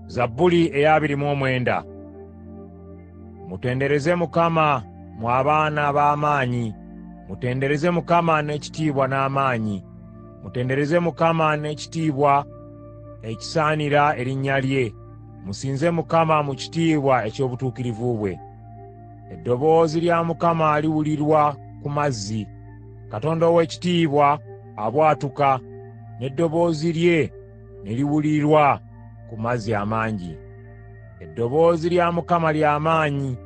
Zabbuli eya 29. Mutendereze Mukama mmwe abaana b'amaanyi, mutendereze Mukama n'ekitiibwa n'amaanyi, mutendereze Mukama n'ekitiibwa ekisaanira erinnya lye, musinze Mukama mu kitiibwa eky'obutuukirivu bwe. Eddoboozi lya Mukama liwulirwa ku mazzi, Katonda ow'ekitiibwa abwatuka, n'eddoboozi lye ne liwulirwa ku mazzi amangi. Eddoboozi lya Mukama ly'amaanyi,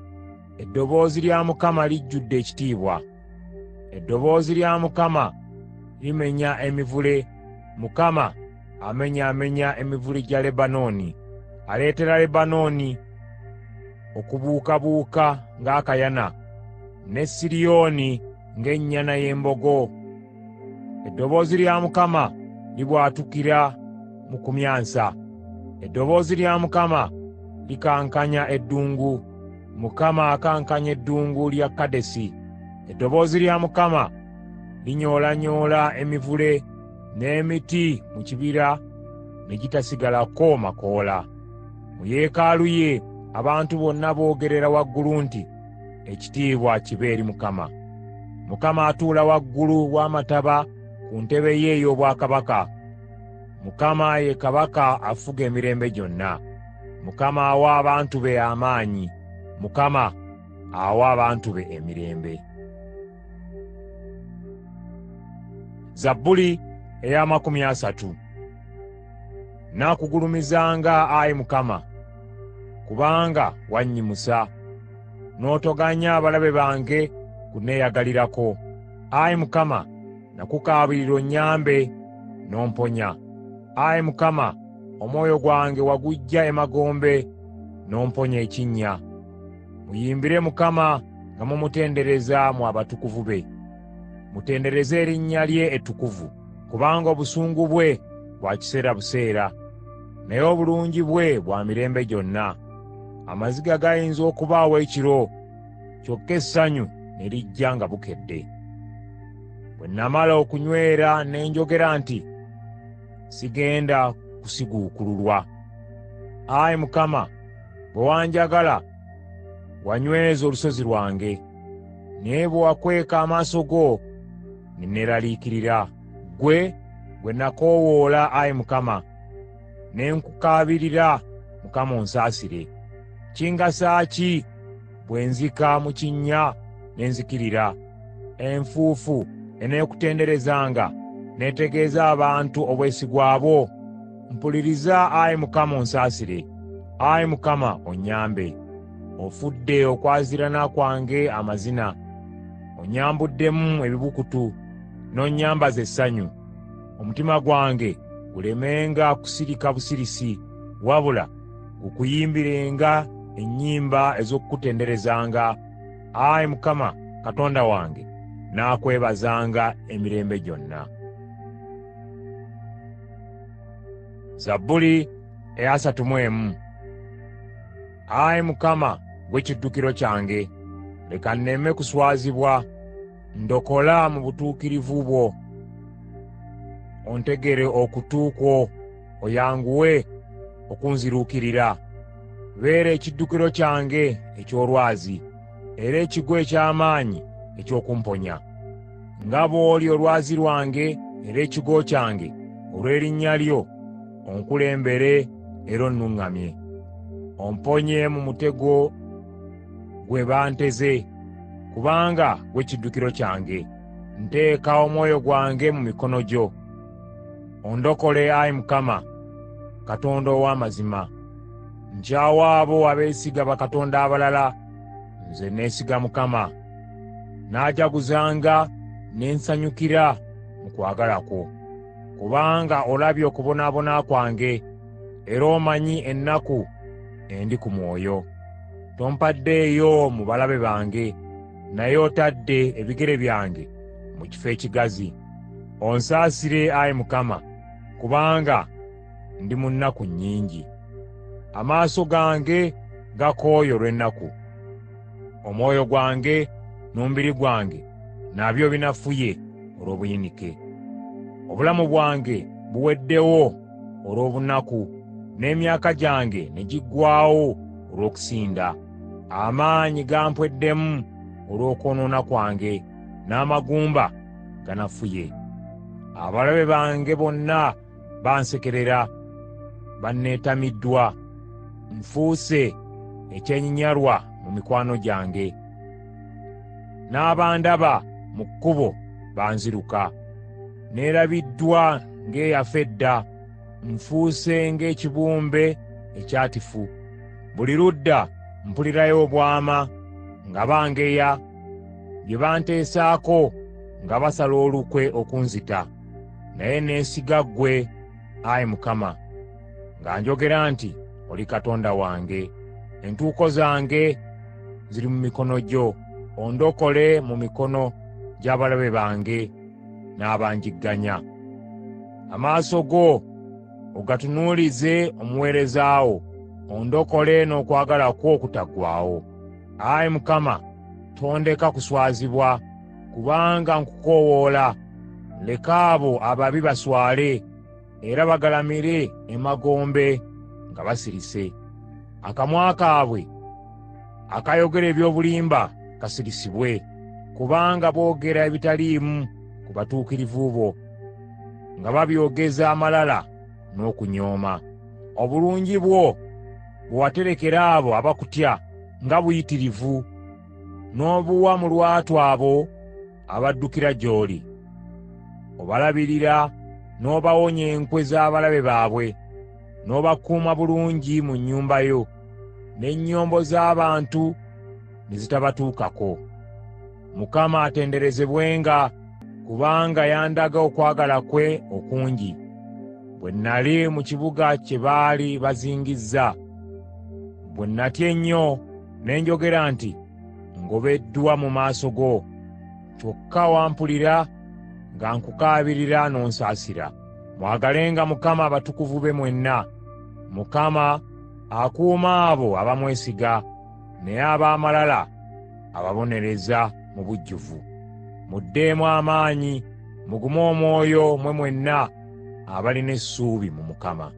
eddoboozi lya Mukama lijjudde ekitiibwa. Eddoboozi lya Mukama limenya emivule, Mukama amenyaamenya emivule gya Lebanooni. Aleetera Lebanooni okubuukabuuka ng'akayana, ne Siriyoni ng'ennyana y'embogo. Eddoboozi lya Mukama libwatukira mu kumyansa. Eddoboozi lya Mukama likankanya eddungu, Mukama akankanya eddungu lya Kadesi. Eddoboozi lya Mukama linyoolanyoola emivule, n'emiti mu kibira ne gitasigalako makoola. Mu yeekaalu ye abantu bonna boogerera waggulu nti, ekitiibwa kibe eri Mukama. Mukama atuula waggulu w'amataba ku ntebe ye ey'obwakabaka. Mukama ye kabaka afuga emirembe gyonna. Mukama awa abantu be amaanyi, Mukama awa abantu be emirembe. Zabbuli eya 30. Naakugulumizanga, Ayi Mukama, kubanga wannyimusa, n'otoganya abalabe bange kunneeyagalirako. Ayi Mukama, nakukaabirira onnyambe, n'omponya. Ayi Mukama, omwoyo gwange waguggya emagombe, n'omponya ekinnya. Muyimbire Mukama nga mumutendereza mu abatukuvu be. Mutendereze erinnya lye ettukuvu, kubanga obusungu bwe bwa kiseera buseera, naye obulungi bwe bwa mirembe gyonna. Amaziga gayinza okubaawo ekiro, kyokka essanyu ne lijja nga bukedde. Bwe namala okunywera ne njogera nti, sigenda kusiguukululwa. Ayi Mukama, bwe wanjagala wanyweza olusozi lwange, naye bwe wakweka amaaso go ne neeraliikirira. Gwe nakoowoola, Ayi Mukama, ne nkukaabirira, Mukama onsaasire. Kingasa ki bwe nzika mu kinnya ne nzikirira? Enfuufu eneekutenderezanga n'etegeeza abantu obwesigwa bwo. Mpuliriza, Ayi Mukama onsaasire. Ayi Mukama onnyambe. Ofudde okwaziirana kwange amazina, onnyambuddemu ebibukutu, n'onnyambaza essanyu. Omutima gwange gulemenga kusirika busirisi, wabula gukuyimbirenga ennyimba ez'okukutenderezanga. Ayi Mukama Katonda wange, naakwebazanga emirembe gyonna. Zabbuli eya 31. Ayi Mukama, gwe kiddukiro kyange, leka nneme kuswazibwa. Ndokola mu butuukirivu bwo. Ontegere okutu kwo, oyanguwe okunziruukirira. Beera ekiddukiro kyange eky'olwazi, era ekigo eky'amaanyi eky'okumponya. Nga bw'oli olwazi lwange era ekigo kyange, olw'erinnya lyo, onkulembere era onnuŋŋamye. Omponye mu mutego gwe banteze, kubanga gwe kiddukiro kyange. Nteeka omwoyo gwange mu mikono gyo. Ondokole, Ayi Mukama, Katonda ow'amazima. Nkyawa abo abeesiga bakatonda abalala, nze neesiga Mukama. Naajaguzanga ne nsanyukira mu kwagala kwo, kubanga olabye okubonaabona kwange, era omanyi ennaku endi ku mwoyo. Tompaddeeyo mu balabe bange, naye otadde ebigere byange mu kifo ekigazi. Onsaasire, Ayi Mukama, kubanga ndi mu nnaku nnyingi. Amaaso gange gakooye olw'ennaku. Omwoyo gwange n'omubiri gwange nabyo binafuye olw'obuyinike. Obulamu bwange buweddewo olw'obunaku n'emyaka gyange ne giggwaawo olw'okusinda. Amaanyi gampweddemu olw'okwonoona kwange, n'amagumba ganafuye. Abalabe bange bonna bansekerera, banneetamiddwa. Nfuuse ekyenyinyalwa mu mikwano gyange, n'abandaba mu kkubo banziruka. Neerabiddwa ng'eyafa edda, nfuuse ng'ekibumbe ekyatifu. Buli ludda mpulirayo obwama nga bangeya, bye banteesaako nga basala olukwe okunzita. Naye neesiga ggwe, Ayi Mukama, nga njogera nti, oli Katonda wange. Entuuko zange ziri mu mikono gyo. Ondokole mu mikono gy'abalabe bange n'abanjigganya. Amaaso go ogatunuulize omuweereza wo, ondokole n'okwagala kwo okutaggwaawo. Ayi Mukama, tondeka kuswazibwa, kubanga nkukoowoola. Leka abo ababi baswale, era bagalamire emagombe nga basirise. Akamwa kaabwe akayogera eby'obulimba kasirisibwe, kubanga boogera ebitaliimu ku batuukirivu bo, nga babyogeza amalala n'okunyooma. Obulungi bwo bwe waterekera abo abakutya nga buyitirivu, n'obuwa mu lwatu abo abaddukira gy'oli. Obalabirira n'obawonya enkwe z'abalabe baabwe, n'obakuuma bulungi mu nnyumba yo, n'ennyombo z'abantu ne zitabatuukako. Mukama atenderezebwenga, kubanga yandaga okwagala kwe okungi, bwe nnali mu kibuga kye baali bazingizza. Bwe natya ennyo ne njogera nti, ngobeddwa mu maaso go, kyokka wampulira nga nkukaabirira n'onsaasira. Mwagalenga Mukama abatukuvu be mwenna. Mukama akuuma abo abamwesiga, naye ab'amalala ababonereza mu bujjuvu. Muddeemu amaanyi, mugume omwoyo mmwe mwenna abalina essuubi mu Mukama.